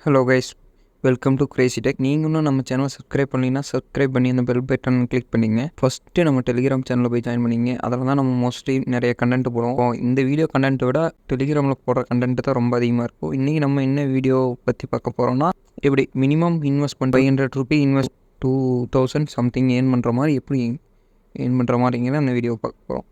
Hello guys, welcome to Crazy tech. நீங்கள் இன்னும் நம்ம சேனலை சப்ஸ்கிரைப் பண்ணிங்கன்னா சப்ஸ்கிரைப் பண்ணி அந்த பெல் பட்டன் கிளிக் பண்ணிங்க. ஃபஸ்ட்டு நம்ம டெலிகிராம் சேனலில் போய் ஜாயின் பண்ணிங்க. அதில் தான் நம்ம மோஸ்ட்லி நிறைய கண்டென்ட் போடுவோம். இந்த வீடியோ கண்டென்ட்டை விட டெலிகிராமில் போடுற கண்டென்ட் தான் ரொம்ப அதிகமாக இருக்கும். இன்றைக்கி நம்ம என்ன வீடியோ பற்றி பார்க்க போகிறோம்னா, எப்படி minimum investment ₹500 invest 2000 something earn பண்ணுற மாதிரி எப்படி ஏர்ன் பண்ணுற மாதிரிங்கிற அந்த வீடியோ பார்க்க போகிறோம்.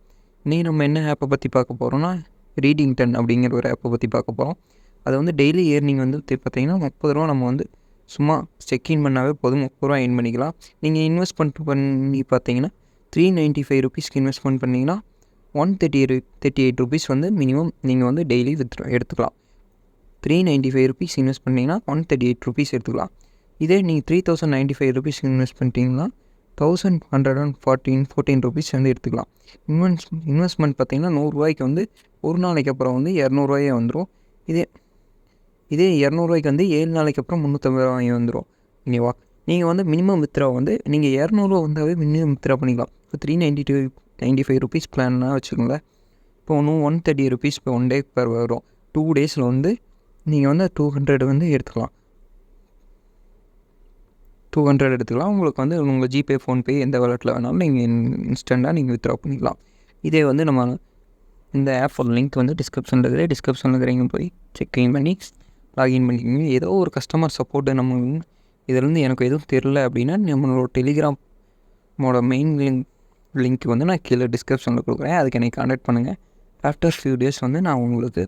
இன்றைக்கி நம்ம என்ன ஆப்பை பற்றி பார்க்க போகிறோம்னா, ரீடிங்டன் அப்படிங்கிற ஒரு ஆப்பை பற்றி பார்க்க போகிறோம். அது வந்து டெய்லி ஏர்னிங் வந்து பார்த்திங்கன்னா ₹30 நம்ம வந்து சும்மா செக்இன் பண்ணாவே போதும், ₹30 ஏர்ன் பண்ணிக்கலாம். நீங்கள் இன்வெஸ்ட்மெண்ட் பண்ணி பார்த்தீங்கன்னா ₹395 இன்வெஸ்ட்மெண்ட் பண்ணிங்கன்னா ₹138 வந்து மினிமம் நீங்கள் வந்து டெய்லி எடுத்துக்கலாம். ₹395 இன்வெஸ்ட் பண்ணிங்கன்னா ₹138 எடுத்துக்கலாம். இதே நீங்கள் ₹3095 இன்வெஸ்ட் பண்ணிட்டீங்கன்னா ₹1114 வந்து எடுத்துக்கலாம். இன்வெஸ்ட்மெண்ட் பார்த்திங்கன்னா ₹100 வந்து ஒரு நாளைக்கு அப்புறம் வந்து ₹200 வந்துடும். இதே ₹200 வந்து 7 நாளைக்கு அப்புறம் ₹350 வந்துடும். ஓகேவா? நீங்கள் வந்து மினிமம் வித்ரா வந்து நீங்கள் ₹200 வந்தாவே மினிமம் வித்ரா பண்ணிக்கலாம். இப்போ ₹395 பிளான்னா வச்சுக்கோங்களேன். இப்போ ₹138 இப்போ 1 டே per வரும். 2 டேஸில் வந்து நீங்கள் வந்து 200 வந்து எடுத்துக்கலாம். 200 எடுத்துக்கலாம். உங்களுக்கு வந்து உங்கள் ஜிபே, ஃபோன்பே எந்த வாலெட்டில் வேணாலும் நீங்கள் இன்ஸ்டண்ட்டாக நீங்கள் வித்ரா பண்ணிக்கலாம். இதே வந்து நம்ம இந்த ஆப்போட லிங்க் வந்து டிஸ்கிரிப்ஷனில் இருக்கிறவங்க போய் செக்இன் பண்ணி லாகின் பண்ணிக்கோங்க. ஏதோ ஒரு கஸ்டமர் சப்போர்ட்டு நம்ம இதிலேருந்து எனக்கு எதுவும் தெரில அப்படின்னா நம்மளோட டெலிகிராமோட மெயின் லிங்க் வந்து நான் கீழே டிஸ்கிரிப்ஷனில் கொடுக்குறேன். அதுக்கு என்னை கான்டாக்ட் பண்ணுங்கள். ஆஃப்டர் ஃபியூ டேஸ் வந்து நான் உங்களுக்கு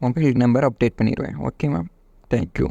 மொபைல் நம்பர் அப்டேட் பண்ணிடுவேன். Okay ma'am, thank you.